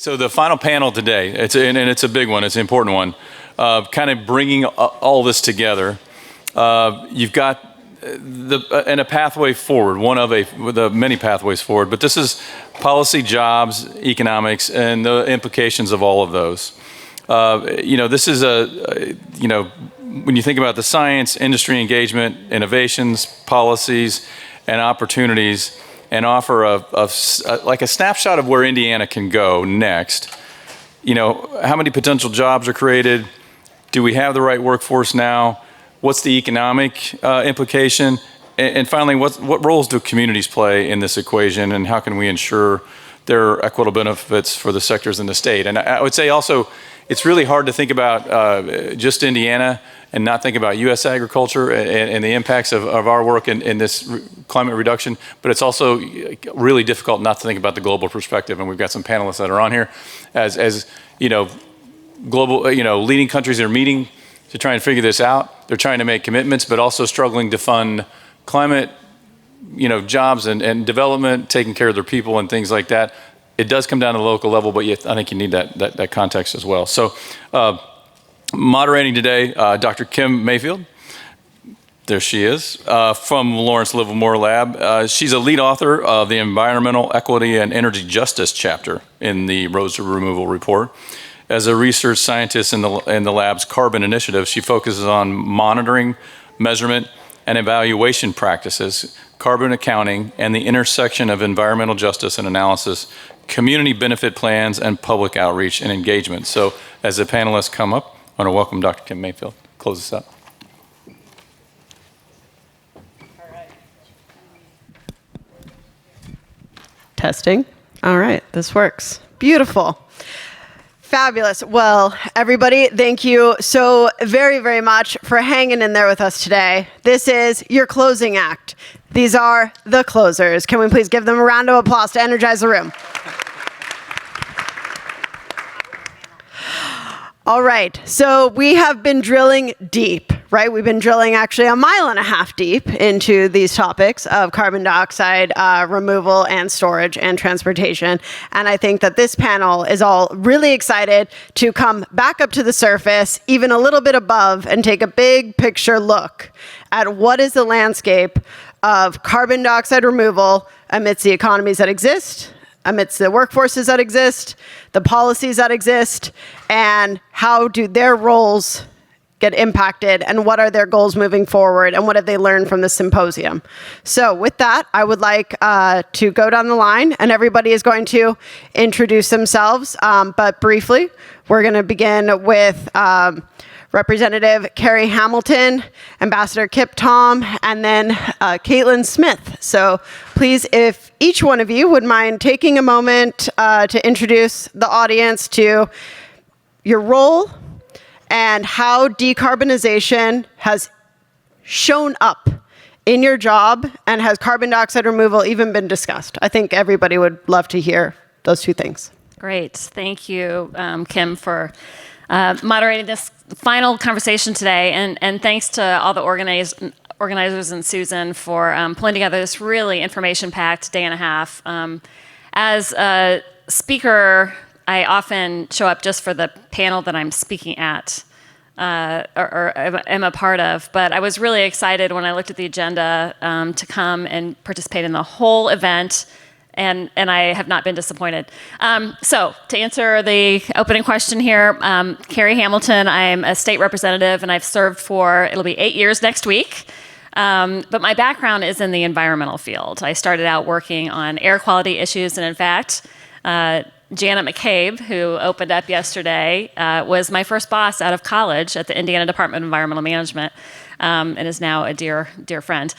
So the final panel today, it's a big one, it's an important one, kind of bringing all this together. You've got a pathway forward, one of the many pathways forward, but this is policy, jobs, economics, and the implications of all of those. This is when you think about the science, industry engagement, innovations, policies, and opportunities, and offer like a snapshot of where Indiana can go next. How many potential jobs are created? Do we have the right workforce now? What's the economic implication? And finally, what roles do communities play in this equation, and how can we ensure there are equitable benefits for the sectors in the state? And I would say also, it's really hard to think about just Indiana and not think about U.S. agriculture and the impacts of our work in this climate reduction, but it's also really difficult not to think about the global perspective. And we've got some panelists that are on here as global, leading countries are meeting to try and figure this out. They're trying to make commitments, but also struggling to fund climate, jobs and development, taking care of their people and things like that. It does come down to the local level, but I think you need that context as well. So moderating today, Dr. Kim Mayfield. There she is, from Lawrence Livermore Lab. She's a lead author of the Environmental Equity and Energy Justice chapter in the Roads to Removal report. As a research scientist in the lab's carbon initiative, she focuses on monitoring, measurement, and evaluation practices, carbon accounting, and the intersection of environmental justice and analysis, community benefit plans, and public outreach and engagement. So as the panelists come up, I want to welcome Dr. Kim Mayfield. Close this up. All right. Testing. All right, this works. Beautiful. Fabulous. Well, everybody, thank you so very, very much for hanging in there with us today. This is your closing act. These are the closers. Can we please give them a round of applause to energize the room? All right, so we have been drilling deep, right? We've been drilling actually 1.5 miles deep into these topics of carbon dioxide removal and storage and transportation. And I think that this panel is all really excited to come back up to the surface, even a little bit above, and take a big picture look at what is the landscape of carbon dioxide removal amidst the economies that exist, amidst the workforces that exist, the policies that exist, and how do their roles get impacted, and what are their goals moving forward, and what have they learned from the symposium. So with that, I would like to go down the line, and everybody is going to introduce themselves, but briefly, we're going to begin with Representative Carrie Hamilton, Ambassador Kip Tom, and then Caitlin Smith. So please, if each one of you would mind taking a moment to introduce the audience to your role and how decarbonization has shown up in your job, and has carbon dioxide removal even been discussed? I think everybody would love to hear those two things. Great. Thank you, Kim, for moderating this final conversation today, and thanks to all the organizers and Susan for pulling together this really information-packed day and a half. As a speaker, I often show up just for the panel that I'm speaking at, or am a part of, but I was really excited when I looked at the agenda to come and participate in the whole event. And I have not been disappointed. So to answer the opening question here, Carrie Hamilton, I'm a state representative, and I've served for, it'll be 8 years next week. But my background is in the environmental field. I started out working on air quality issues, and in fact, Janet McCabe, who opened up yesterday, was my first boss out of college at the Indiana Department of Environmental Management, and is now a dear, dear friend.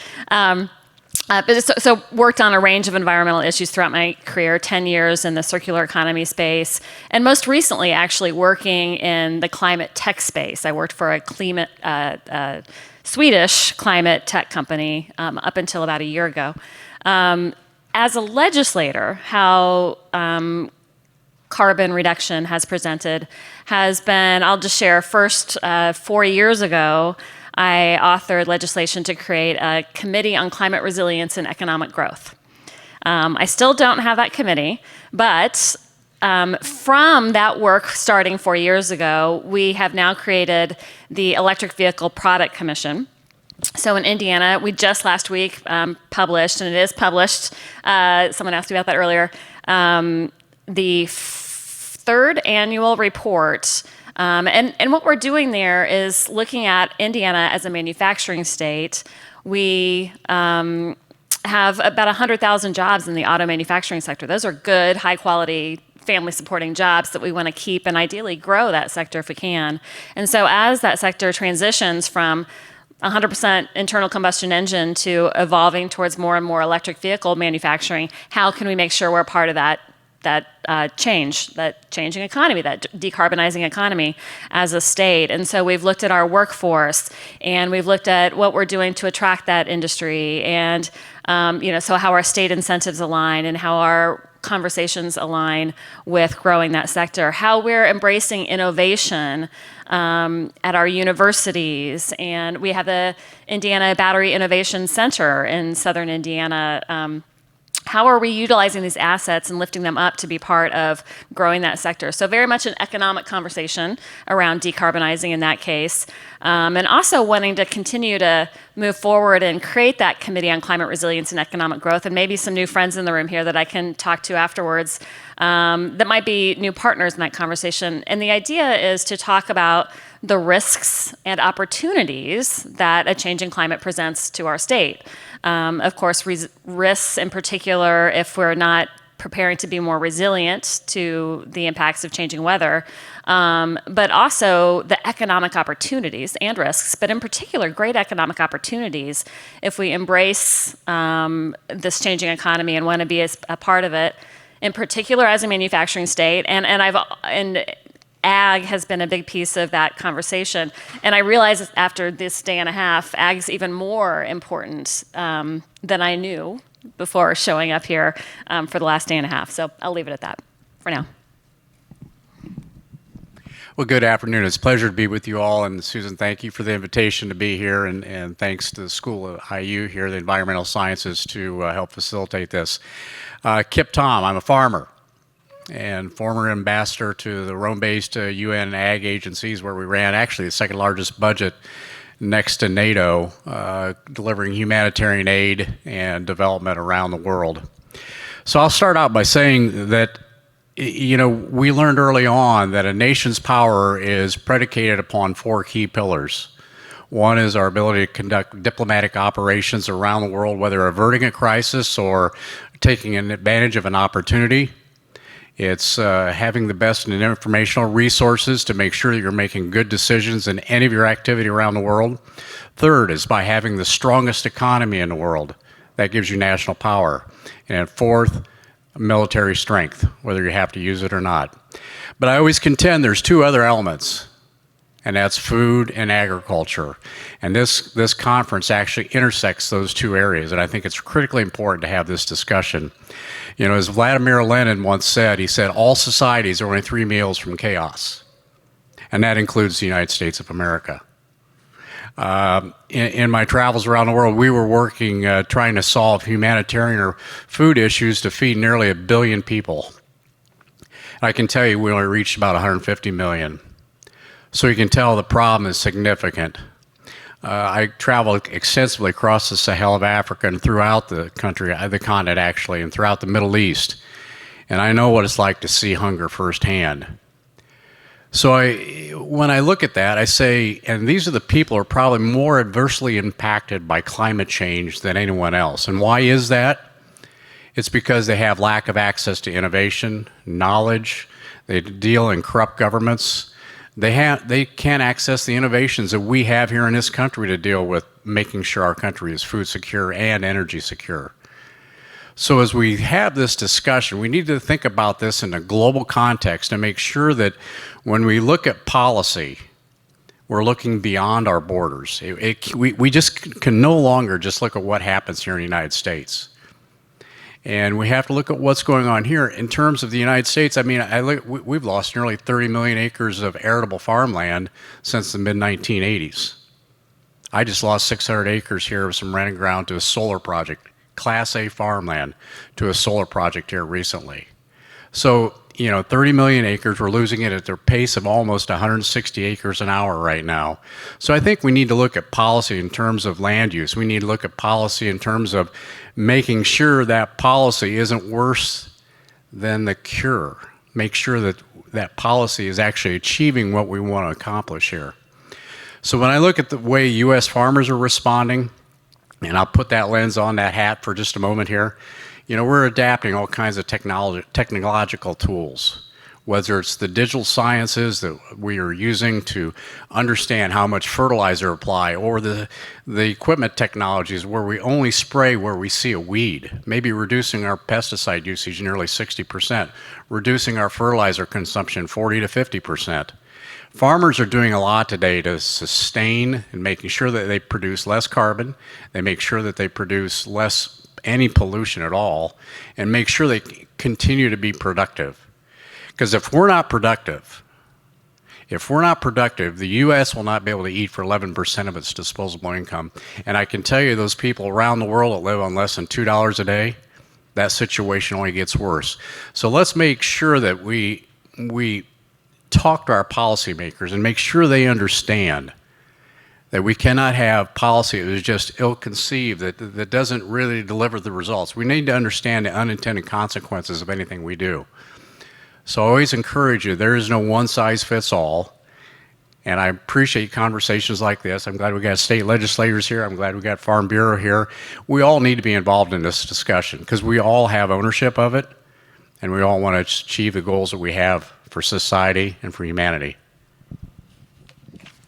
So worked on a range of environmental issues throughout my career, 10 years in the circular economy space, and most recently actually working in the climate tech space. I worked for a Swedish climate tech company up until about a year ago. As a legislator, how carbon reduction has presented has been, I'll just share, first 4 years ago, I authored legislation to create a committee on climate resilience and economic growth. I still don't have that committee, but from that work starting 4 years ago, we have now created the Electric Vehicle Product Commission. So in Indiana, we just last week published, and it is published, someone asked me about that earlier, the third annual report. And what we're doing there is looking at Indiana as a manufacturing state. We have about 100,000 jobs in the auto manufacturing sector. Those are good, high quality, family supporting jobs that we want to keep and ideally grow that sector if we can. And so as that sector transitions from 100% internal combustion engine to evolving towards more and more electric vehicle manufacturing, how can we make sure we're part of that changing economy, that decarbonizing economy as a state? And so we've looked at our workforce, and we've looked at what we're doing to attract that industry, and so how our state incentives align and how our conversations align with growing that sector, how we're embracing innovation at our universities. And we have the Indiana Battery Innovation Center in Southern Indiana. How are we utilizing these assets and lifting them up to be part of growing that sector? So very much an economic conversation around decarbonizing in that case, and also wanting to continue to move forward and create that Committee on Climate Resilience and Economic Growth, and maybe some new friends in the room here that I can talk to afterwards that might be new partners in that conversation. And the idea is to talk about the risks and opportunities that a changing climate presents to our state. Of course, risks in particular if we're not preparing to be more resilient to the impacts of changing weather, but also the economic opportunities and risks, but in particular, great economic opportunities if we embrace this changing economy and want to be a part of it, in particular as a manufacturing state. And ag has been a big piece of that conversation. And I realize after this day and a half, ag's even more important than I knew before showing up here for the last day and a half. So I'll leave it at that for now. Well, good afternoon. It's a pleasure to be with you all. And Susan, thank you for the invitation to be here. And thanks to the School of IU here, the Environmental Sciences, to help facilitate this. Kip Tom, I'm a farmer and former ambassador to the Rome-based UN ag agencies, where we ran actually the second largest budget next to NATO, delivering humanitarian aid and development around the world. So I'll start out by saying that, we learned early on that a nation's power is predicated upon 4 key pillars. One is our ability to conduct diplomatic operations around the world, whether averting a crisis or taking advantage of an opportunity. It's having the best informational resources to make sure that you're making good decisions in any of your activity around the world. Third is by having the strongest economy in the world. That gives you national power. And fourth, military strength, whether you have to use it or not. But I always contend there's 2 other elements, and that's food and agriculture. And this conference actually intersects those 2 areas, and I think it's critically important to have this discussion. As Vladimir Lenin once said, he said, all societies are only 3 meals from chaos. And that includes the United States of America. In my travels around the world, we were working, trying to solve humanitarian or food issues to feed nearly 1 billion people. And I can tell you we only reached about 150 million. So you can tell the problem is significant. I traveled extensively across the Sahel of Africa and throughout the country, the continent actually, and throughout the Middle East. And I know what it's like to see hunger firsthand. So when I look at that, I say, and these are the people who are probably more adversely impacted by climate change than anyone else. And why is that? It's because they have lack of access to innovation, knowledge, they deal in corrupt governments. They can't access the innovations that we have here in this country to deal with making sure our country is food secure and energy secure. So as we have this discussion, we need to think about this in a global context and make sure that when we look at policy, we're looking beyond our borders. We just can no longer just look at what happens here in the United States. And we have to look at what's going on here in terms of the United States. I mean, we've lost nearly 30 million acres of arable farmland since the mid-1980s. I just lost 600 acres here of some renting ground to a solar project, Class A farmland, to a solar project here recently. So 30 million acres. We're losing it at the pace of almost 160 acres an hour right now. So I think we need to look at policy in terms of land use. We need to look at policy in terms of making sure that policy isn't worse than the cure. Make sure that that policy is actually achieving what we want to accomplish here. So when I look at the way U.S. farmers are responding, and I'll put that lens on, that hat for just a moment here, we're adapting all kinds of technological tools, whether it's the digital sciences that we are using to understand how much fertilizer apply, or the equipment technologies where we only spray where we see a weed, maybe reducing our pesticide usage nearly 60%, reducing our fertilizer consumption 40 to 50%. Farmers are doing a lot today to sustain and making sure that they produce less carbon, they make sure that they produce less any pollution at all, and make sure they continue to be productive. Because if we're not productive, the U.S. will not be able to eat for 11% of its disposable income. And I can tell you, those people around the world that live on less than $2 a day, that situation only gets worse. So let's make sure that we talk to our policymakers and make sure they understand that we cannot have policy that is just ill-conceived, that doesn't really deliver the results. We need to understand the unintended consequences of anything we do. So I always encourage you, there is no one-size-fits-all, and I appreciate conversations like this. I'm glad we got state legislators here. I'm glad we got Farm Bureau here. We all need to be involved in this discussion because we all have ownership of it, and we all want to achieve the goals that we have for society and for humanity.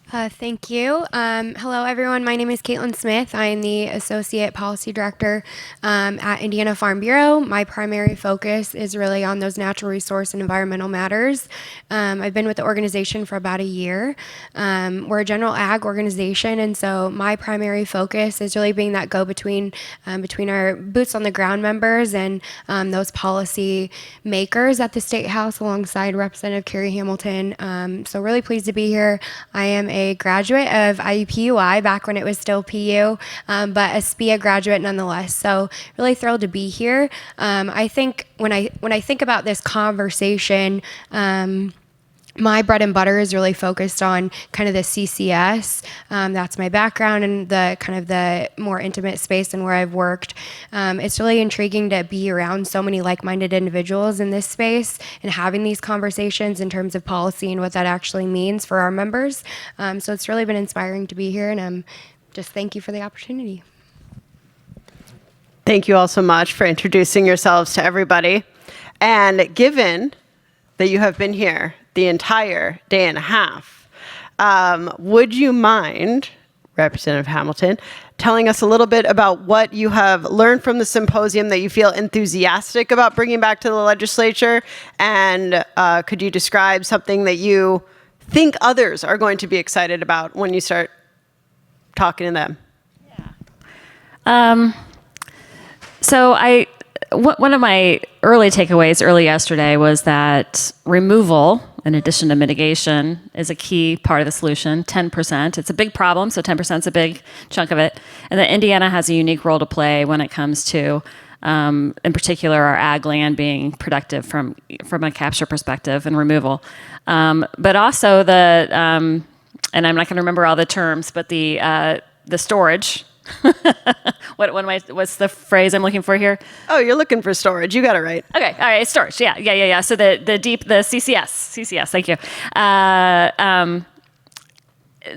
Thank you. Hello, everyone. My name is Caitlin Smith. I am the Associate Policy Director at Indiana Farm Bureau. My primary focus is really on those natural resource and environmental matters. I've been with the organization for about a year. We're a general ag organization, and so my primary focus is really being that go-between between our boots on the ground members and those policy makers at the State House alongside Representative Carrie Hamilton. So really pleased to be here. I am a graduate of IUPUI back when it was still PU, but a SPIA graduate nonetheless. So really thrilled to be here. I think when I think about this conversation, my bread and butter is really focused on kind of the CCS. That's my background and the kind of the more intimate space and where I've worked. It's really intriguing to be around so many like-minded individuals in this space and having these conversations in terms of policy and what that actually means for our members. So it's really been inspiring to be here, and just thank you for the opportunity. Thank you all so much for introducing yourselves to everybody. And given that you have been here the entire day and a half, would you mind, Representative Hamilton, telling us a little bit about what you have learned from the symposium that you feel enthusiastic about bringing back to the legislature? And could you describe something that you think others are going to be excited about when you start talking to them? Yeah. So one of my early takeaways early yesterday was that removal, in addition to mitigation, is a key part of the solution, 10%. It's a big problem, so 10% is a big chunk of it. And that Indiana has a unique role to play when it comes to, in particular, our ag land being productive from a capture perspective and removal. But also and I'm not going to remember all the terms, but the storage. What's the phrase I'm looking for here? Oh, you're looking for storage. You got it right. Okay, all right, storage. Yeah. So the CCS. Thank you.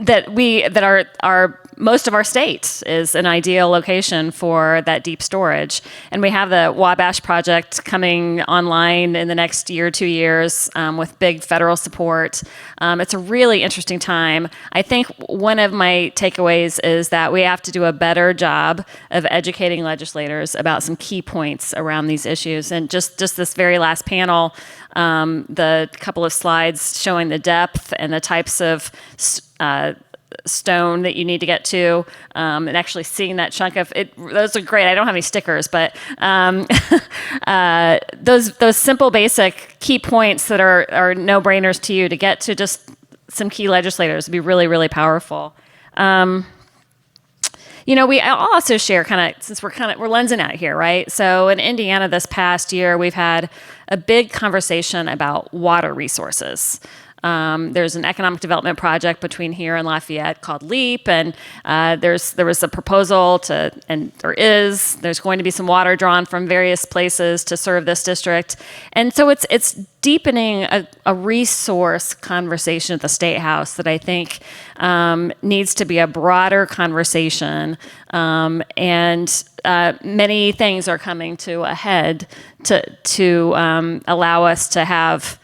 That our most of our state is an ideal location for that deep storage, and we have the Wabash project coming online in the next year, 2 years, with big federal support. It's a really interesting time. I think one of my takeaways is that we have to do a better job of educating legislators about some key points around these issues. And just this very last panel, the couple of slides showing the depth and the types of stone that you need to get to, and actually seeing that chunk of it. Those are great. I don't have any stickers, but those simple, basic key points that are no-brainers to you to get to just some key legislators would be really, really powerful. I'll also share since we're lensing out here, right? So in Indiana this past year, we've had a big conversation about water resources. There's an economic development project between here and Lafayette called LEAP, and there was a proposal there's going to be some water drawn from various places to serve this district, and so it's deepening a resource conversation at the State House that I think needs to be a broader conversation, and many things are coming to a head to allow us to have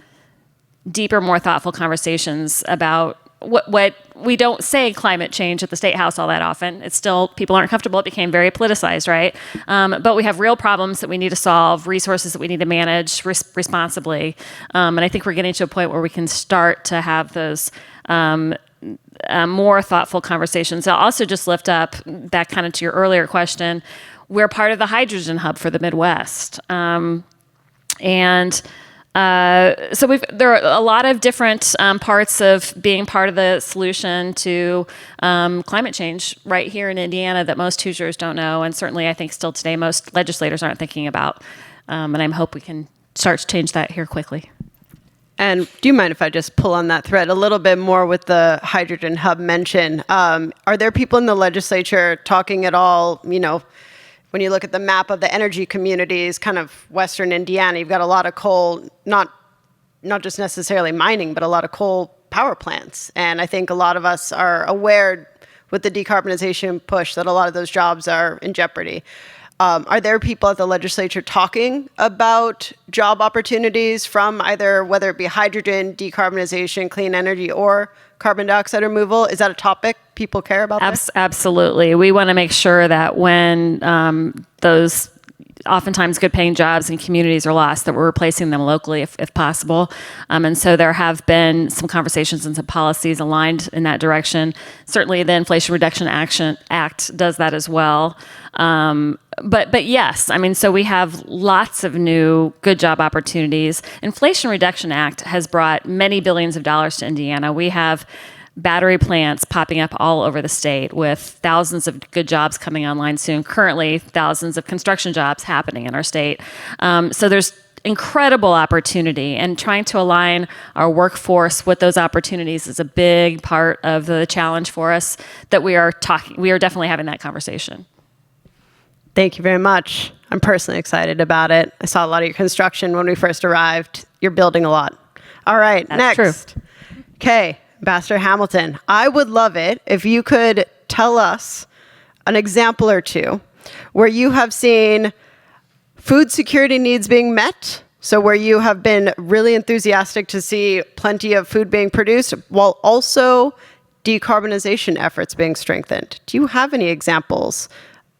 deeper, more thoughtful conversations about what we don't say climate change at the State House all that often. It's still, people aren't comfortable. It became very politicized, right? But we have real problems that we need to solve, resources that we need to manage responsibly. And I think we're getting to a point where we can start to have those more thoughtful conversations. I'll also just lift up, back kind of to your earlier question, we're part of the hydrogen hub for the Midwest. So there are a lot of different parts of being part of the solution to climate change right here in Indiana that most Hoosiers don't know, and certainly I think still today most legislators aren't thinking about. And I hope we can start to change that here quickly. And do you mind if I just pull on that thread a little bit more with the hydrogen hub mention? Are there people in the legislature talking at all, when you look at the map of the energy communities, kind of Western Indiana, you've got a lot of coal, not just necessarily mining, but a lot of coal power plants. And I think a lot of us are aware with the decarbonization push that a lot of those jobs are in jeopardy. Are there people at the legislature talking about job opportunities from either, whether it be hydrogen, decarbonization, clean energy, or carbon dioxide removal? Is that a topic people care about? Absolutely. We want to make sure that when those oftentimes good paying jobs in communities are lost, that we're replacing them locally if possible. And so there have been some conversations and some policies aligned in that direction. Certainly the Inflation Reduction Act does that as well. But yes, so we have lots of new good job opportunities. Inflation Reduction Act has brought many billions of dollars to Indiana. We have battery plants popping up all over the state with thousands of good jobs coming online soon. Currently, thousands of construction jobs happening in our state. So there's incredible opportunity, and trying to align our workforce with those opportunities is a big part of the challenge for us that we are definitely having that conversation. Thank you very much. I'm personally excited about it. I saw a lot of your construction when we first arrived. You're building a lot. All right, That's next. True. Okay, Ambassador Hamilton, I would love it if you could tell us an example or two where you have seen food security needs being met, so where you have been really enthusiastic to see plenty of food being produced, while also decarbonization efforts being strengthened. Do you have any examples?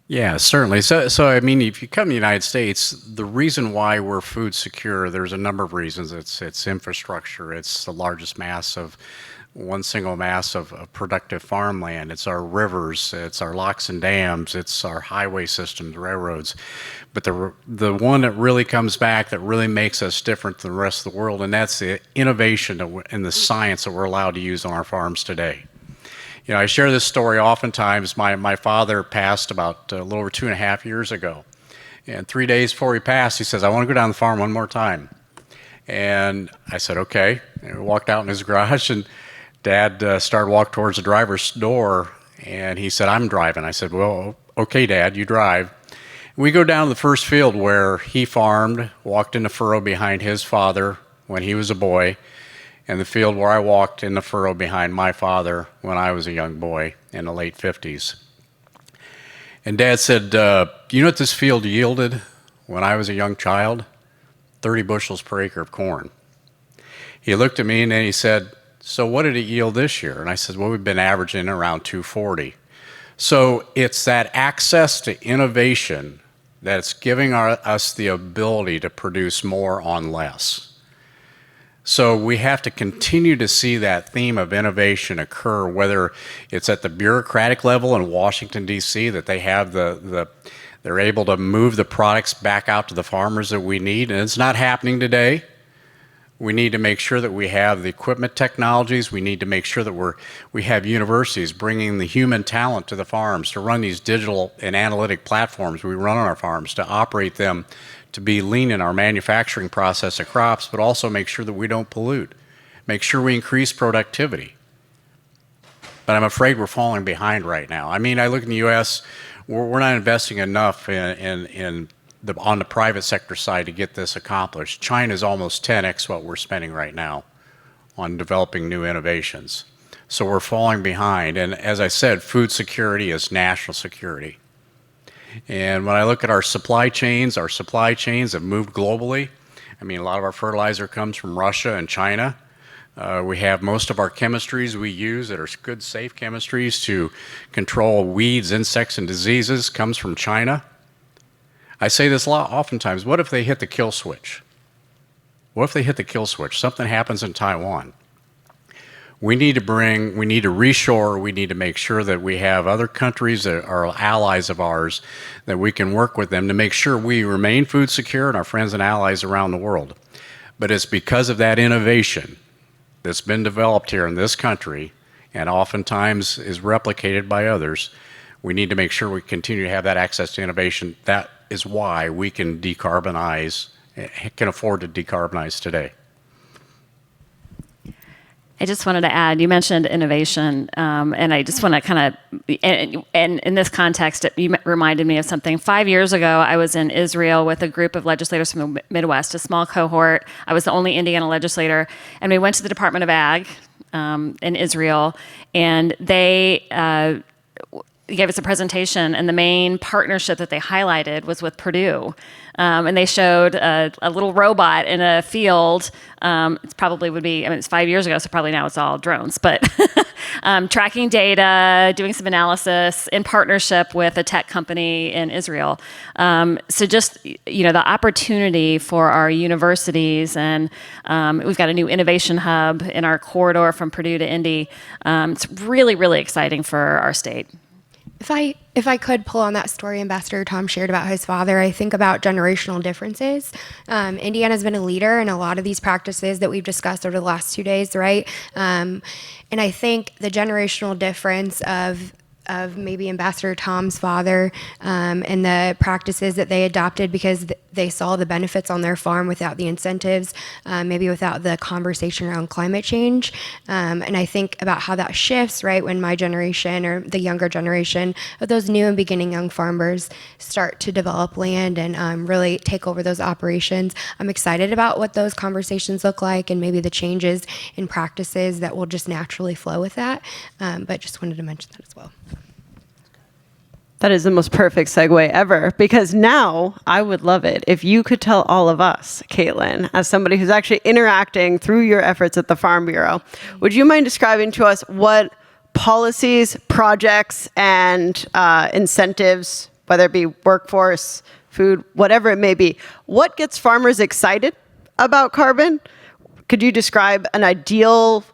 Yeah, certainly. So if you come to the United States, the reason why we're food secure, there's a number of reasons. It's infrastructure. It's the largest mass of one single mass of productive farmland. It's our rivers. It's our locks and dams. It's our highway systems, railroads. But the one that really comes back that really makes us different than the rest of the world, and that's the innovation and the science that we're allowed to use on our farms today. I share this story oftentimes. My father passed about a little over 2.5 years ago. And 3 days before he passed, he says, I want to go down the farm one more time. And I said, okay. And we walked out in his garage, and Dad started walking towards the driver's door, and he said, I'm driving. I said, well, okay, Dad, you drive. We go down to the first field where he farmed, walked in the furrow behind his father when he was a boy, and the field where I walked in the furrow behind my father when I was a young boy in the late 50s. And Dad said, you know what this field yielded when I was a young child? 30 bushels per acre of corn. He looked at me and then he said, so what did it yield this year? And I said, well, we've been averaging around 240. So it's that access to innovation that's giving us the ability to produce more on less. So we have to continue to see that theme of innovation occur, whether it's at the bureaucratic level in Washington, D.C., that they have they're able to move the products back out to the farmers that we need. And it's not happening today, We need to make sure that we have the equipment technologies. We need to make sure that we have universities bringing the human talent to the farms to run these digital and analytic platforms we run on our farms, to operate them, to be lean in our manufacturing process of crops, but also make sure that we don't pollute, make sure we increase productivity. But I'm afraid we're falling behind right now. I mean, I look in the U.S., we're not investing enough on the private sector side to get this accomplished. China is almost 10x what we're spending right now on developing new innovations. So we're falling behind. And as I said, food security is national security. And when I look at our supply chains have moved globally. I mean, a lot of our fertilizer comes from Russia and China. We have most of our chemistries we use that are good, safe chemistries to control weeds, insects, and diseases comes from China. I say this a lot oftentimes, what if they hit the kill switch? What if they hit the kill switch? Something happens in Taiwan. We need to reshore, we need to make sure that we have other countries that are allies of ours, that we can work with them to make sure we remain food secure and our friends and allies around the world. But it's because of that innovation that's been developed here in this country and oftentimes is replicated by others, we need to make sure we continue to have that access to innovation. That is why we can decarbonize, can afford to decarbonize today. I just wanted to add, you mentioned innovation, and I just want to kind of, and in this context, you reminded me of something. 5 years ago, I was in Israel with a group of legislators from the Midwest, a small cohort. I was the only Indiana legislator, and we went to the Department of Ag in Israel, and they gave us a presentation, and the main partnership that they highlighted was with Purdue. And they showed a little robot in a field. It's probably would be, I mean, it's 5 years ago, so probably now it's all drones, but tracking data, doing some analysis in partnership with a tech company in Israel. So just, the opportunity for our universities, and we've got a new innovation hub in our corridor from Purdue to Indy. It's really, really exciting for our state. If I could pull on that story Ambassador Tom shared about his father, I think about generational differences. Indiana's been a leader in a lot of these practices that we've discussed over the last 2 days, right? And I think the generational difference of maybe Ambassador Tom's father and the practices that they adopted because they saw the benefits on their farm without the incentives, maybe without the conversation around climate change. And I think about how that shifts, right, when my generation or the younger generation of those new and beginning young farmers start to develop land and really take over those operations. I'm excited about what those conversations look like and maybe the changes in practices that will just naturally flow with that. But just wanted to mention that as well. That is the most perfect segue ever, because now I would love it if you could tell all of us, Caitlin, as somebody who's actually interacting through your efforts at the Farm Bureau, would you mind describing to us what policies, projects, and incentives, whether it be workforce, food, whatever it may be, what gets farmers excited about carbon? Could you describe an ideal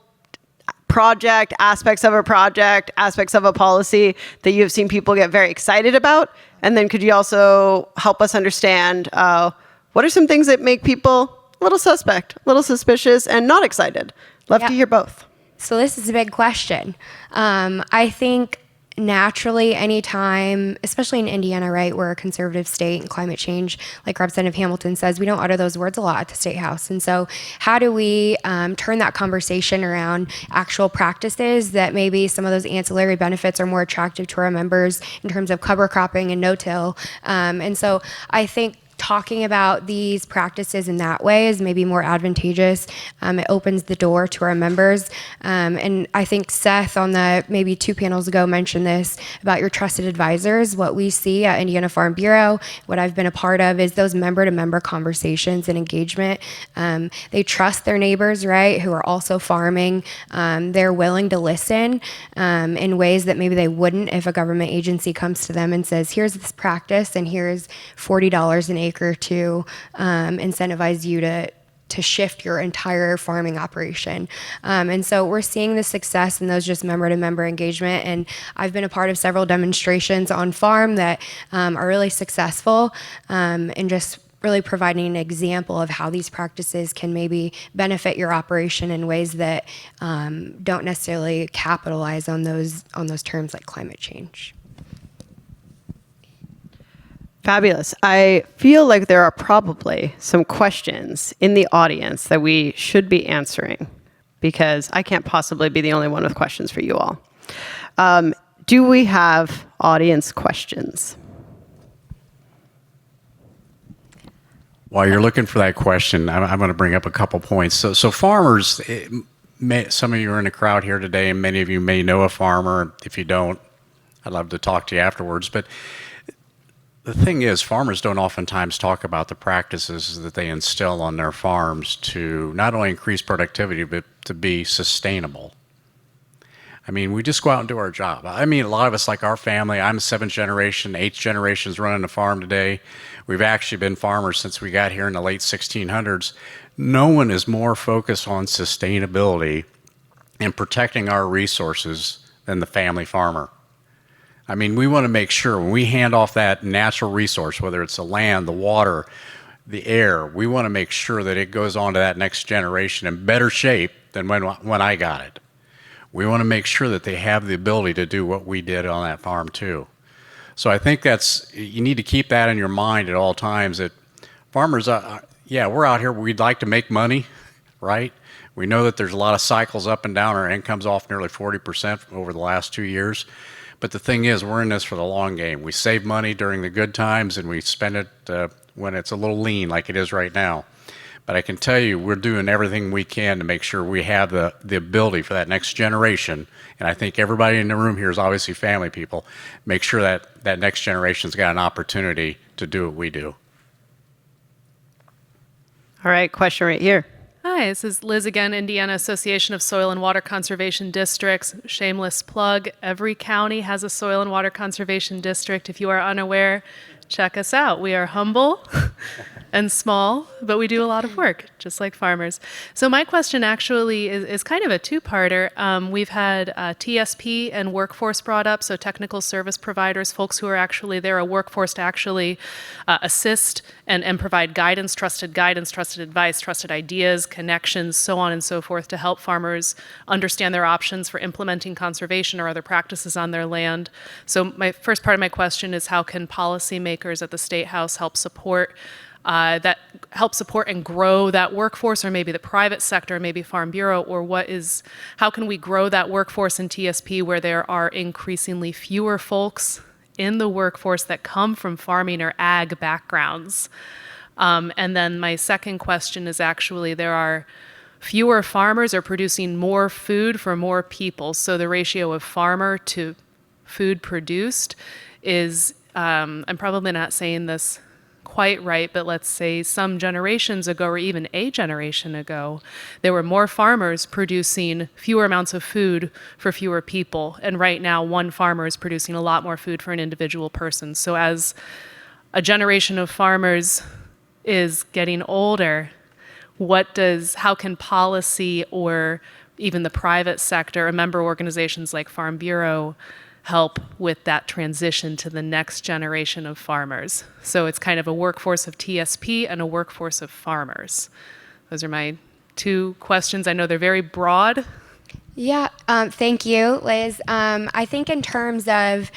project, aspects of a policy that you have seen people get very excited about? And then could you also help us understand what are some things that make people a little suspect, a little suspicious, and not excited? Love to hear both. So this is a big question. I think naturally, anytime, especially in Indiana, right, we're a conservative state and climate change, like Representative Hamilton says, we don't utter those words a lot at the State House. And so how do we turn that conversation around actual practices that maybe some of those ancillary benefits are more attractive to our members in terms of cover cropping and no-till? And so I think talking about these practices in that way is maybe more advantageous. It opens the door to our members. And I think Seth on the maybe 2 panels ago mentioned this about your trusted advisors. What we see at Indiana Farm Bureau, what I've been a part of, is those member-to-member conversations and engagement. They trust their neighbors, right, who are also farming. They're willing to listen in ways that maybe they wouldn't if a government agency comes to them and says, here's this practice and here's $40 an acre to incentivize you to shift your entire farming operation. And so we're seeing the success in those just member-to-member engagement. And I've been a part of several demonstrations on farm that are really successful in just really providing an example of how these practices can maybe benefit your operation in ways that don't necessarily capitalize on those terms like climate change. Fabulous. I feel like there are probably some questions in the audience that we should be answering, because I can't possibly be the only one with questions for you all. Do we have audience questions? While you're looking for that question, I'm going to bring up a couple points. So farmers, some of you are in the crowd here today, and many of you may know a farmer. If you don't, I'd love to talk to you afterwards. But the thing is, farmers don't oftentimes talk about the practices that they instill on their farms to not only increase productivity, but to be sustainable. I mean, we just go out and do our job. I mean, a lot of us, like our family, I'm 7th generation, 8th generation's running a farm today. We've actually been farmers since we got here in the late 1600s. No one is more focused on sustainability and protecting our resources than the family farmer. I mean, we want to make sure when we hand off that natural resource, whether it's the land, the water, the air, we want to make sure that it goes on to that next generation in better shape than when I got it. We want to make sure that they have the ability to do what we did on that farm too. So I think you need to keep that in your mind at all times, that farmers, yeah, we're out here, we'd like to make money, right? We know that there's a lot of cycles up and down. Our income's off nearly 40% over the last 2 years. But the thing is, we're in this for the long game. We save money during the good times, and we spend it when it's a little lean like it is right now. But I can tell you, we're doing everything we can to make sure we have the ability for that next generation. And I think everybody in the room here is obviously family people. Make sure that next generation's got an opportunity to do what we do. All right, question right here. Hi, this is Liz again, Indiana Association of Soil and Water Conservation Districts. Shameless plug, every county has a soil and water conservation district. If you are unaware, check us out. We are humble and small, but we do a lot of work, just like farmers. So my question actually is kind of a two-parter. We've had TSP and workforce brought up, so technical service providers, folks who are actually there, a workforce to actually assist and provide guidance, trusted advice, trusted ideas, connections, so on and so forth, to help farmers understand their options for implementing conservation or other practices on their land. So my first part of my question is, how can policymakers at the State House help support and grow that workforce, or maybe the private sector, maybe Farm Bureau, or how can we grow that workforce in TSP where there are increasingly fewer folks in the workforce that come from farming or ag backgrounds? And then my second question is, actually, there are fewer farmers are producing more food for more people. So the ratio of farmer to food produced is, I'm probably not saying this quite right, but let's say some generations ago, or even a generation ago, there were more farmers producing fewer amounts of food for fewer people. And right now, one farmer is producing a lot more food for an individual person. So as a generation of farmers is getting older, how can policy or even the private sector, or member organizations like Farm Bureau, help with that transition to the next generation of farmers? So it's kind of a workforce of TSP and a workforce of farmers. Those are my two questions. I know they're very broad. Yeah, thank you, Liz. I think in terms of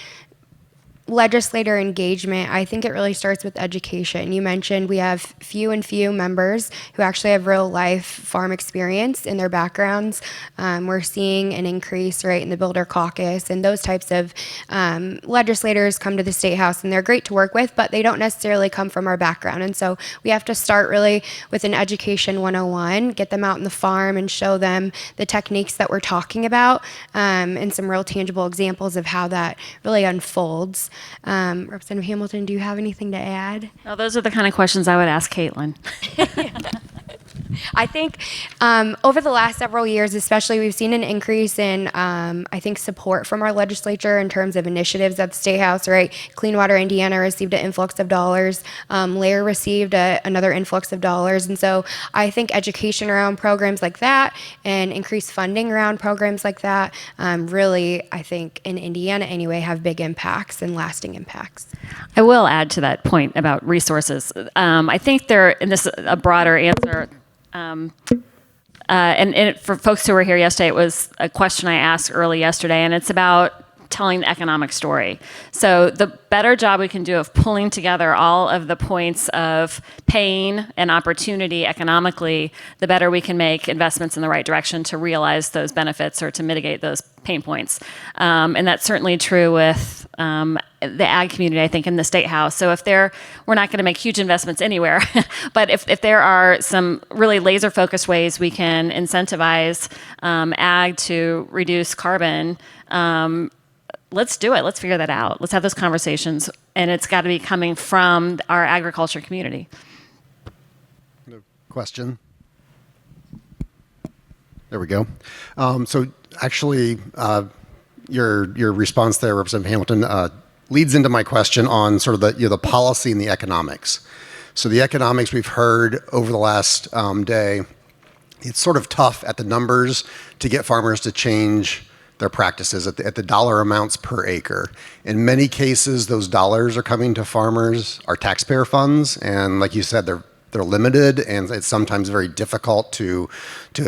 legislator engagement, I think it really starts with education. You mentioned we have few members who actually have real life farm experience in their backgrounds. We're seeing an increase, right, in the Builder Caucus, and those types of legislators come to the State House, and they're great to work with, but they don't necessarily come from our background. And so we have to start really with an education 101, get them out in the farm and show them the techniques that we're talking about, and some real tangible examples of how that really unfolds. Representative Hamilton, do you have anything to add? Oh, those are the kind of questions I would ask Caitlin. I think over the last several years, especially, we've seen an increase in, I think, support from our legislature in terms of initiatives at the State House, right? Clean Water Indiana received an influx of dollars. Lair received another influx of dollars. And so I think education around programs like that and increased funding around programs like that really, I think, in Indiana anyway, have big impacts and lasting impacts. I will add to that point about resources. I think and this is a broader answer, and for folks who were here yesterday, it was a question I asked early yesterday, and it's about telling the economic story. So the better job we can do of pulling together all of the points of pain and opportunity economically, the better we can make investments in the right direction to realize those benefits or to mitigate those pain points. And that's certainly true with the ag community, I think, in the State House. So we're not going to make huge investments anywhere, but if there are some really laser focused ways we can incentivize ag to reduce carbon, let's do it. Let's figure that out. Let's have those conversations. And it's got to be coming from our agriculture community. Question. There we go. So actually, your response there, Representative Hamilton, leads into my question on sort of the policy and the economics. So the economics we've heard over the last day, it's sort of tough at the numbers to get farmers to change their practices at the dollar amounts per acre. In many cases, those dollars are coming to farmers, our taxpayer funds, and like you said, they're limited, and it's sometimes very difficult to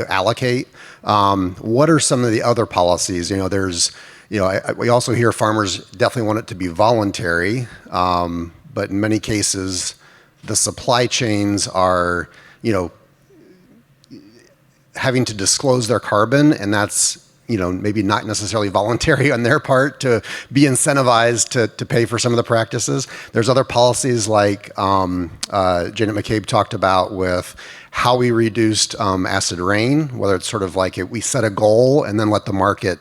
allocate. What are some of the other policies? We also hear farmers definitely want it to be voluntary, but in many cases, the supply chains are, having to disclose their carbon, and that's maybe not necessarily voluntary on their part to be incentivized to pay for some of the practices. There's other policies like Janet McCabe talked about with how we reduced acid rain, whether it's sort of like we set a goal and then let the market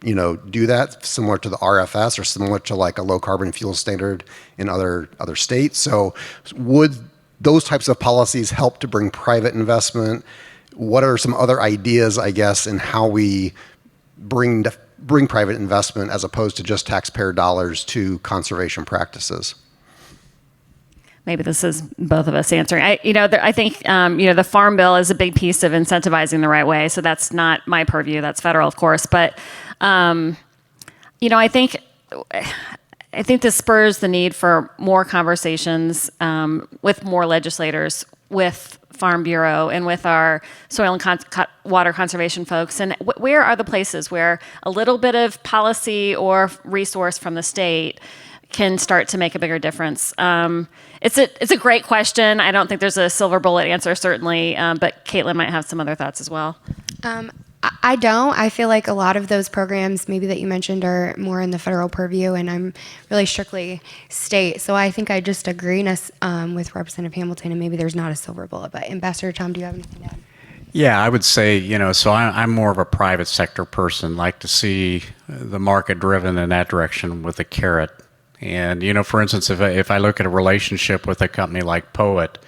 do that, similar to the RFS or similar to like a low carbon fuel standard in other states. So would those types of policies help to bring private investment? What are some other ideas, I guess, in how we bring private investment as opposed to just taxpayer dollars to conservation practices? Maybe this is both of us answering. I think the Farm Bill is a big piece of incentivizing the right way. So that's not my purview. That's federal, of course. But I think this spurs the need for more conversations with more legislators, with Farm Bureau, and with our soil and water conservation folks. And where are the places where a little bit of policy or resource from the state can start to make a bigger difference? It's a great question. I don't think there's a silver bullet answer, certainly, but Caitlin might have some other thoughts as well. I don't. I feel like a lot of those programs maybe that you mentioned are more in the federal purview, and I'm really strictly state. So I think I just agree with Representative Hamilton, and maybe there's not a silver bullet. But Ambassador Tom, do you have anything to add? Yeah, I would say, so I'm more of a private sector person, like to see the market driven in that direction with a carrot. And, for instance, if I look at a relationship with a company like Poet,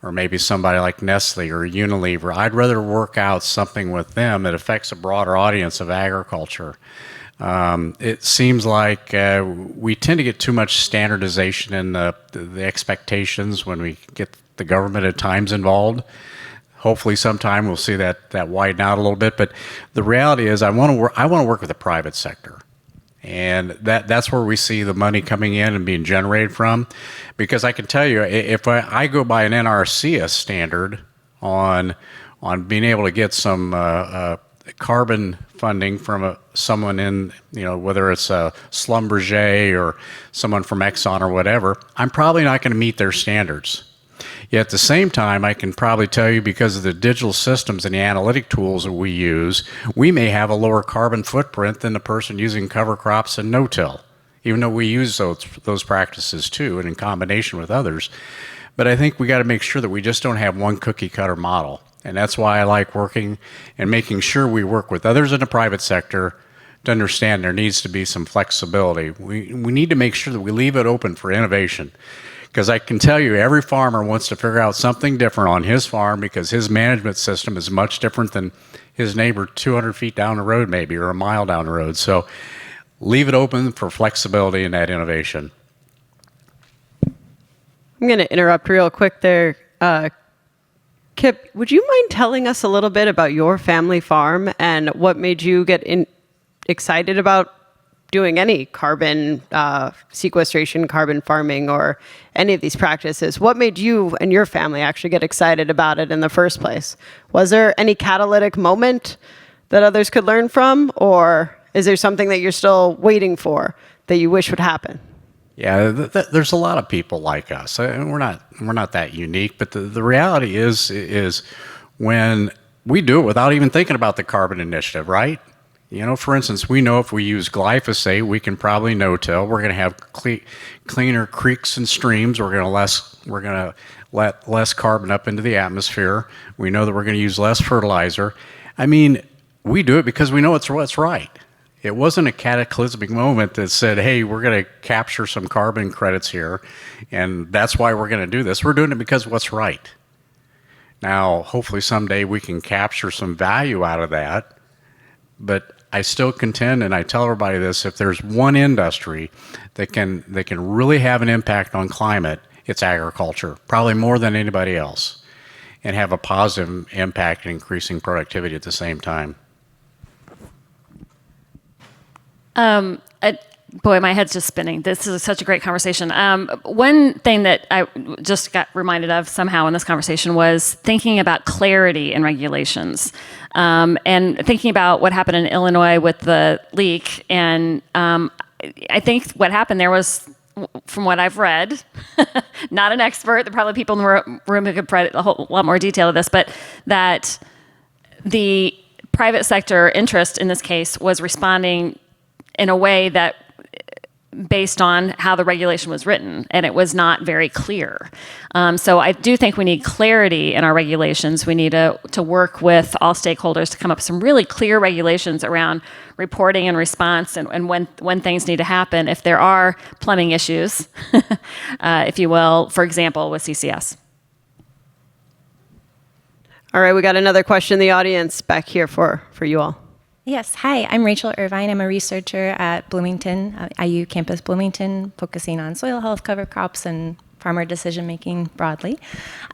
or maybe somebody like Nestle or Unilever, I'd rather work out something with them that affects a broader audience of agriculture. It seems like we tend to get too much standardization in the expectations when we get the government at times involved. Hopefully sometime we'll see that widen out a little bit. But the reality is I want to work with the private sector. And that's where we see the money coming in and being generated from. Because I can tell you, if I go by an NRCS standard on being able to get some carbon funding from someone in, whether it's a Schlumberger or someone from Exxon or whatever, I'm probably not going to meet their standards. Yet at the same time, I can probably tell you, because of the digital systems and the analytic tools that we use, we may have a lower carbon footprint than the person using cover crops and no-till, even though we use those practices too, and in combination with others. But I think we got to make sure that we just don't have one cookie cutter model. And that's why I like working and making sure we work with others in the private sector to understand there needs to be some flexibility. We need to make sure that we leave it open for innovation. Because I can tell you, every farmer wants to figure out something different on his farm because his management system is much different than his neighbor 200 feet down the road, maybe, or a mile down the road. So leave it open for flexibility in that innovation. I'm going to interrupt real quick there. Kip, would you mind telling us a little bit about your family farm and what made you get excited about doing any carbon sequestration, carbon farming, or any of these practices? What made you and your family actually get excited about it in the first place? Was there any catalytic moment that others could learn from, or is there something that you're still waiting for that you wish would happen? Yeah, there's a lot of people like us. We're not that unique, but the reality is when we do it without even thinking about the carbon initiative, right? You know, for instance, we know if we use glyphosate, we can probably no-till. We're going to have cleaner creeks and streams. We're going to let less carbon up into the atmosphere. We know that we're going to use less fertilizer. I mean, we do it because we know it's what's right. It wasn't a cataclysmic moment that said, hey, we're going to capture some carbon credits here, and that's why we're going to do this. We're doing it because what's right. Now, hopefully someday we can capture some value out of that, but I still contend, and I tell everybody this, if there's one industry that can really have an impact on climate, it's agriculture, probably more than anybody else, and have a positive impact in increasing productivity at the same time. Boy, my head's just spinning. This is such a great conversation. One thing that I just got reminded of somehow in this conversation was thinking about clarity in regulations, and thinking about what happened in Illinois with the leak. And I think what happened there was, from what I've read, not an expert, there are probably people in the room who could provide a whole lot more detail of this, but that the private sector interest in this case was responding in a way that based on how the regulation was written, and it was not very clear. So I do think we need clarity in our regulations. We need to work with all stakeholders to come up with some really clear regulations around reporting and response, and when things need to happen if there are plumbing issues, if you will, for example, with CCS. All right, we got another question in the audience back here for you all. Yes, hi, I'm Rachel Irvine. I'm a researcher at Bloomington, IU Campus Bloomington, focusing on soil health, cover crops, and farmer decision-making broadly.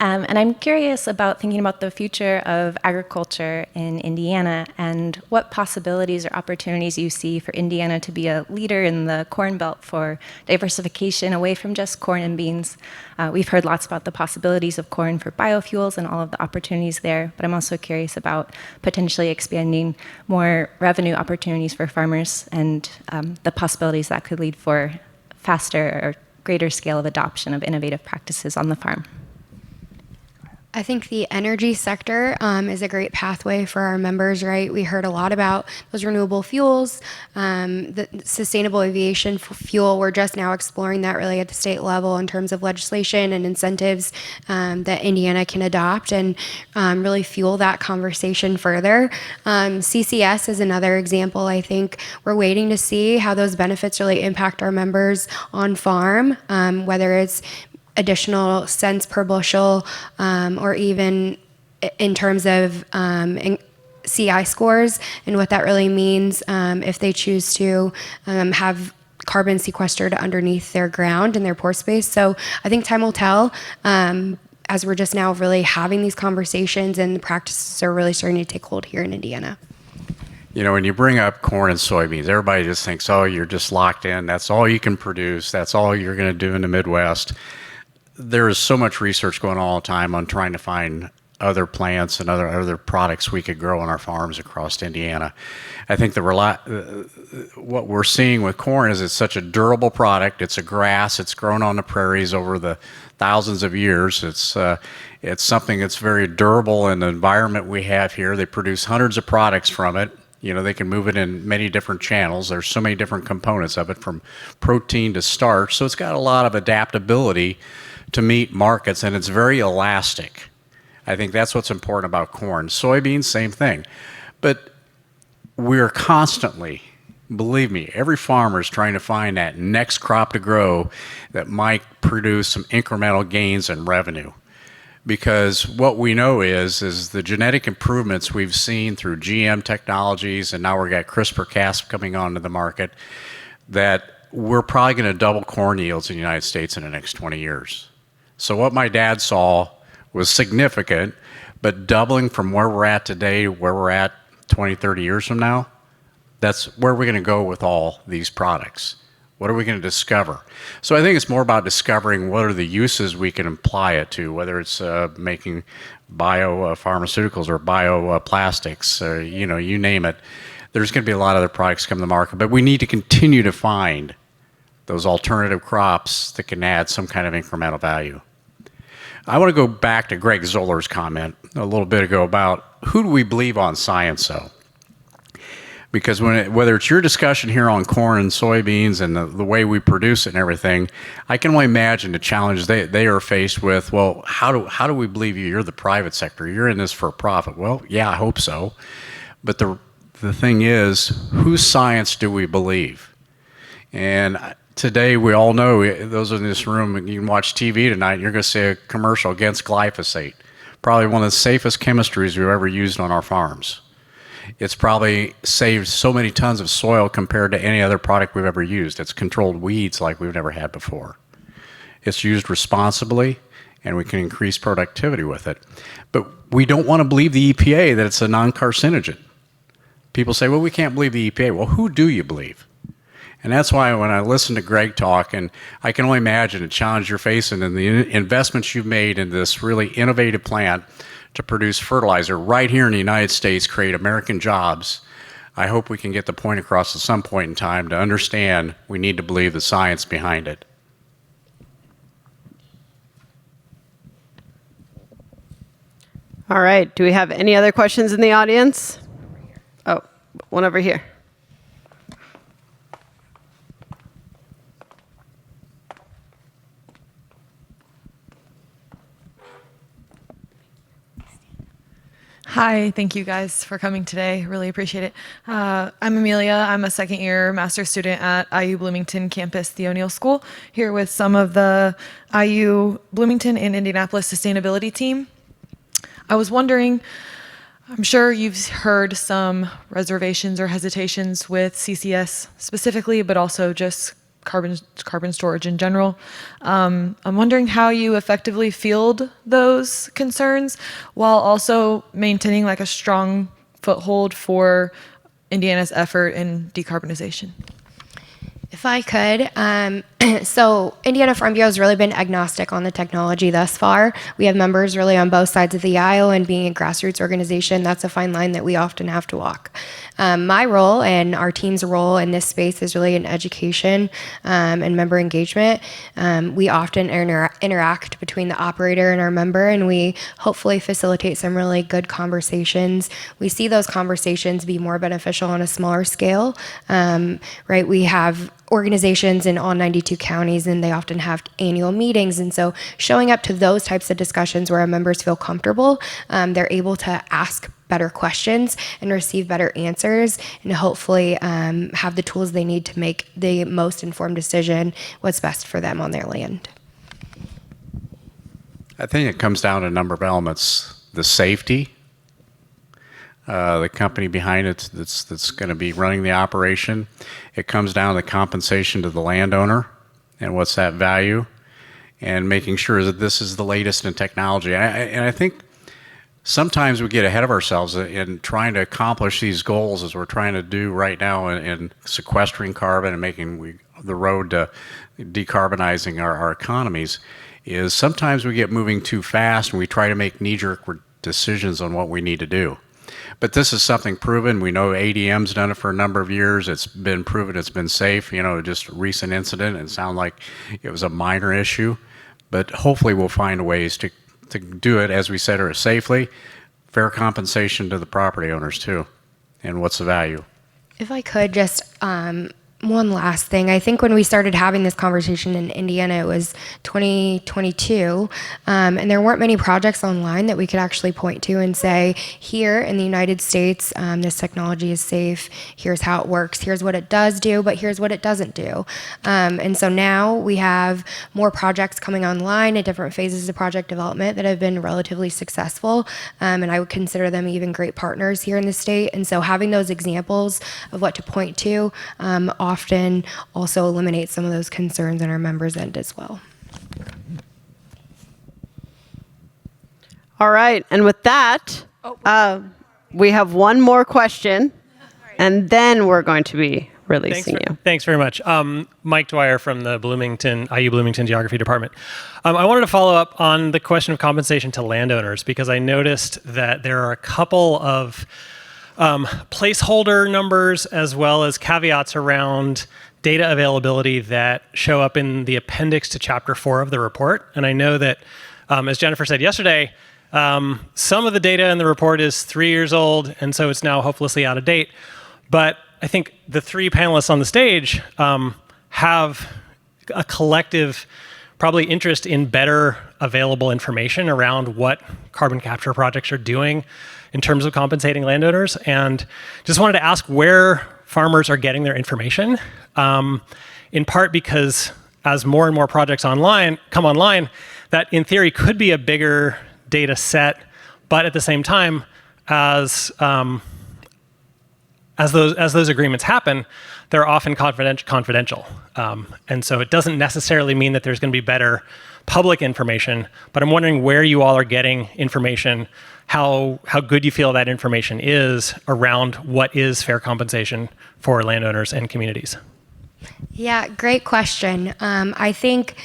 And I'm curious about thinking about the future of agriculture in Indiana and what possibilities or opportunities you see for Indiana to be a leader in the Corn Belt for diversification away from just corn and beans. We've heard lots about the possibilities of corn for biofuels and all of the opportunities there, but I'm also curious about potentially expanding more revenue opportunities for farmers and the possibilities that could lead for faster or greater scale of adoption of innovative practices on the farm. I think the energy sector is a great pathway for our members, right? We heard a lot about those renewable fuels, the sustainable aviation fuel. We're just now exploring that really at the state level in terms of legislation and incentives that Indiana can adopt and really fuel that conversation further. CCS is another example. I think we're waiting to see how those benefits really impact our members on farm, whether it's additional cents per bushel, or even in terms of CI scores and what that really means if they choose to have carbon sequestered underneath their ground and their pore space. So I think time will tell as we're just now really having these conversations and the practices are really starting to take hold here in Indiana. You know, when you bring up corn and soybeans, everybody just thinks, oh, you're just locked in. That's all you can produce. That's all you're going to do in the Midwest. There is so much research going on all the time on trying to find other plants and other products we could grow on our farms across Indiana. I think what we're seeing with corn is it's such a durable product. It's a grass. It's grown on the prairies over the thousands of years. It's something that's very durable in the environment we have here. They produce hundreds of products from it. You know, they can move it in many different channels. There's so many different components of it, from protein to starch. So it's got a lot of adaptability to meet markets, and it's very elastic. I think that's what's important about corn. Soybeans, same thing. But we're constantly believe me, every farmer is trying to find that next crop to grow that might produce some incremental gains in revenue. Because what we know is the genetic improvements we've seen through GM technologies, and now we've got CRISPR-Cas coming onto the market, that we're probably going to double corn yields in the United States in the next 20 years. So what my dad saw was significant, but doubling from where we're at today, where we're at 20, 30 years from now, that's where we're going to go with all these products. What are we going to discover? So I think it's more about discovering what are the uses we can apply it to, whether it's making biopharmaceuticals or bioplastics, you name it. There's going to be a lot of other products coming to the market, but we need to continue to find those alternative crops that can add some kind of incremental value. I want to go back to Greg Zoller's comment a little bit ago about who do we believe on science, though? Because whether it's your discussion here on corn and soybeans and the way we produce it and everything, I can only imagine the challenge they are faced with. Well, how do we believe you? You're the private sector. You're in this for a profit. Well, yeah, I hope so. But the thing is, whose science do we believe? And today, we all know, those in this room, you can watch TV tonight, you're going to see a commercial against glyphosate. Probably one of the safest chemistries we've ever used on our farms. It's probably saved so many tons of soil compared to any other product we've ever used. It's controlled weeds like we've never had before. It's used responsibly, and we can increase productivity with it. But we don't want to believe the EPA that it's a non-carcinogen. People say, well, we can't believe the EPA. Well, who do you believe? And that's why when I listen to Greg talk, and I can only imagine the challenge you're facing and the investments you've made in this really innovative plant to produce fertilizer right here in the United States, create American jobs. I hope we can get the point across at some point in time to understand we need to believe the science behind it. All right. Do we have any other questions in the audience? Oh, one over here. Hi, thank you guys for coming today. Really appreciate it. I'm Amelia. I'm a second-year master's student at IU Bloomington campus, the O'Neill School, here with some of the IU Bloomington and Indianapolis sustainability team. I was wondering, I'm sure you've heard some reservations or hesitations with CCS specifically, but also just carbon storage in general. I'm wondering how you effectively field those concerns while also maintaining like a strong foothold for Indiana's effort in decarbonization. If I could, so Indiana Farm Bureau has really been agnostic on the technology thus far. We have members really on both sides of the aisle, and being a grassroots organization, that's a fine line that we often have to walk. My role and our team's role in this space is really in education and member engagement. We often interact between the operator and our member, and we hopefully facilitate some really good conversations. We see those conversations be more beneficial on a smaller scale, right? We have organizations in all 92 counties, and they often have annual meetings. And so showing up to those types of discussions where our members feel comfortable, they're able to ask better questions and receive better answers, and hopefully have the tools they need to make the most informed decision what's best for them on their land. I think it comes down to a number of elements. The safety, the company behind it that's going to be running the operation. It comes down to compensation to the landowner and what's that value, and making sure that this is the latest in technology. And I think sometimes we get ahead of ourselves in trying to accomplish these goals as we're trying to do right now in sequestering carbon and making the road to decarbonizing our economies, is sometimes we get moving too fast and we try to make knee-jerk decisions on what we need to do. But this is something proven. We know ADM's done it for a number of years. It's been proven it's been safe. Just a recent incident, and it sounded like it was a minor issue. But hopefully we'll find ways to do it, as we said, safely, fair compensation to the property owners too. And what's the value? If I could just one last thing. I think when we started having this conversation in Indiana, it was 2022, and there weren't many projects online that we could actually point to and say, here in the United States, this technology is safe, here's how it works, here's what it does do, but here's what it doesn't do. And so now we have more projects coming online at different phases of project development that have been relatively successful, and I would consider them even great partners here in the state. And so having those examples of what to point to often also eliminates some of those concerns on our members' end as well. All right, and with that, we have one more question, and then we're going to be releasing you. Thanks very much. Mike Dwyer from the IU Bloomington Geography Department. I wanted to follow up on the question of compensation to landowners, because I noticed that there are a couple of placeholder numbers as well as caveats around data availability that show up in the appendix to Chapter 4 of the report. And I know that, as Jennifer said yesterday, some of the data in the report is 3 years old, and so it's now hopelessly out of date. But I think the three panelists on the stage have a collective probably interest in better available information around what carbon capture projects are doing in terms of compensating landowners, and just wanted to ask where farmers are getting their information, in part because as more and more projects come online, that in theory could be a bigger data set, but at the same time, as those agreements happen, they're often confidential. And so it doesn't necessarily mean that there's going to be better public information, but I'm wondering where you all are getting information, how good you feel that information is around what is fair compensation for landowners and communities. Yeah, great question. I think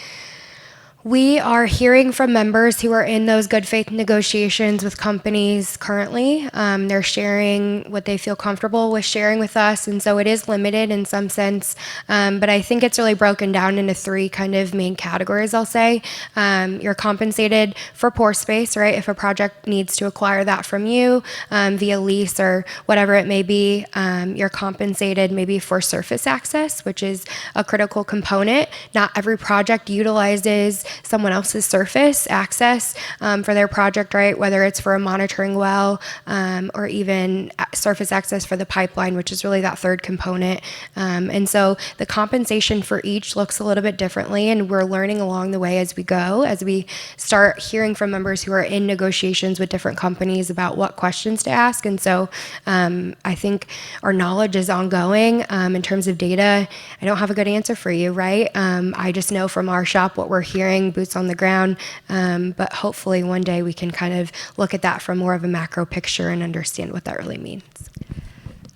we are hearing from members who are in those good faith negotiations with companies currently. They're sharing what they feel comfortable with sharing with us, and so it is limited in some sense. But I think it's really broken down into three kind of main categories, I'll say. You're compensated for pore space, right? If a project needs to acquire that from you via lease or whatever it may be, you're compensated maybe for surface access, which is a critical component. Not every project utilizes someone else's surface access for their project, right? Whether it's for a monitoring well or even surface access for the pipeline, which is really that third component. And so the compensation for each looks a little bit differently, and we're learning along the way as we go, as we start hearing from members who are in negotiations with different companies about what questions to ask. And so I think our knowledge is ongoing. In terms of data, I don't have a good answer for you, right? I just know from our shop what we're hearing, boots on the ground, but hopefully one day we can kind of look at that from more of a macro picture and understand what that really means.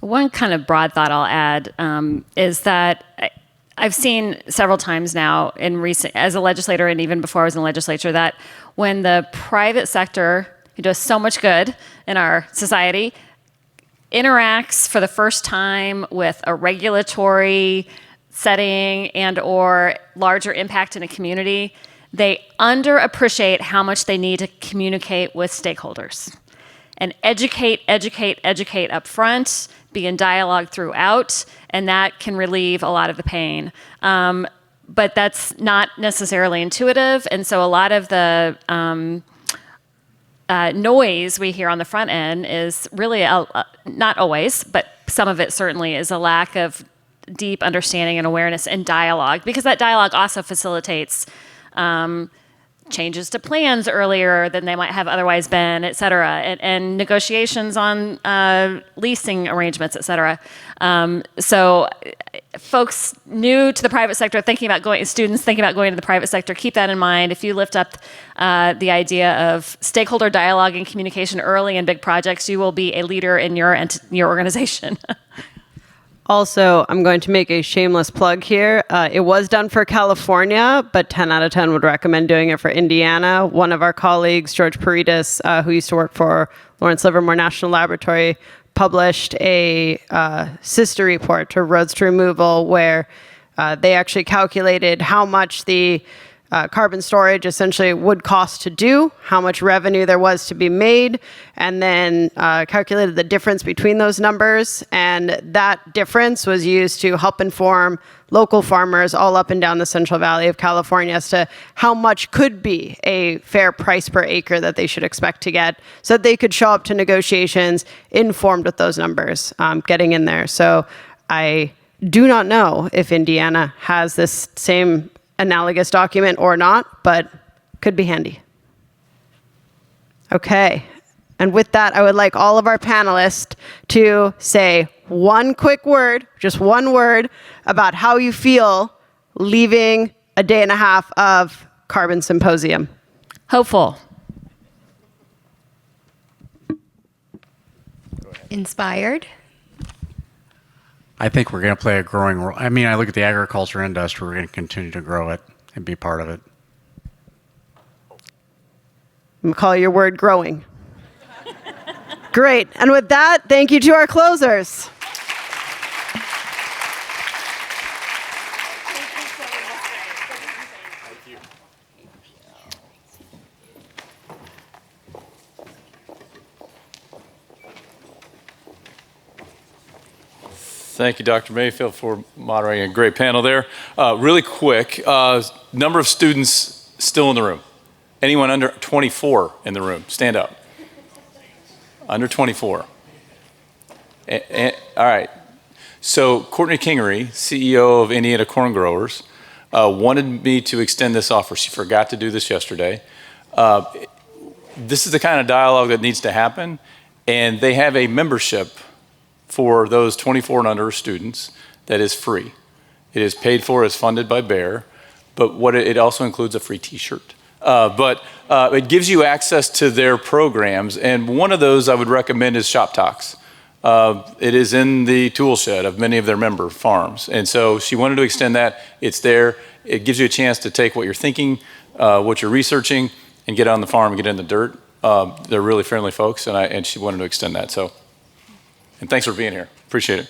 One kind of broad thought I'll add is that I've seen several times now in recent, as a legislator and even before I was in the legislature, that when the private sector, who does so much good in our society, interacts for the first time with a regulatory setting and or larger impact in a community, they underappreciate how much they need to communicate with stakeholders and educate up front, be in dialogue throughout, and that can relieve a lot of the pain. But that's not necessarily intuitive, and so a lot of the noise we hear on the front end is really, not always, but some of it certainly is a lack of deep understanding and awareness and dialogue, because that dialogue also facilitates changes to plans earlier than they might have otherwise been, et cetera, and negotiations on leasing arrangements, et cetera. So folks new to the private sector students thinking about going to the private sector, keep that in mind. If you lift up the idea of stakeholder dialogue and communication early in big projects, you will be a leader in your organization. Also, I'm going to make a shameless plug here. It was done for California, but 10 out of 10 would recommend doing it for Indiana. One of our colleagues, George Paredes, who used to work for Lawrence Livermore National Laboratory, published a sister report to roads to removal where they actually calculated how much the carbon storage essentially would cost to do, how much revenue there was to be made, and then calculated the difference between those numbers. And that difference was used to help inform local farmers all up and down the Central Valley of California as to how much could be a fair price per acre that they should expect to get, so that they could show up to negotiations informed with those numbers getting in there. So I do not know if Indiana has this same analogous document or not, but could be handy. Okay. And with that, I would like all of our panelists to say one quick word, just one word, about how you feel leaving a day and a half of Carbon Symposium. Hopeful. Inspired. I think we're going to play a growing role. I mean, I look at the agriculture industry, we're going to continue to grow it and be part of it. I'm going to call your word growing. Great. And with that, thank you to our closers. Thank you, Dr. Mayfield, for moderating a great panel there. Really quick, number of students still in the room. Anyone under 24 in the room? Stand up. Under 24. All right. So Courtney Kingery, CEO of Indiana Corn Growers, wanted me to extend this offer. She forgot to do this yesterday. This is the kind of dialogue that needs to happen, and they have a membership for those 24 and under students that is free. It is paid for, it's funded by Bayer, but it also includes a free t-shirt. But it gives you access to their programs, and one of those I would recommend is Shop Talks. It is in the tool shed of many of their member farms, and so she wanted to extend that. It's there. It gives you a chance to take what you're thinking, what you're researching, and get on the farm and get in the dirt. They're really friendly folks, and she wanted to extend that. So. And thanks for being here. Appreciate it.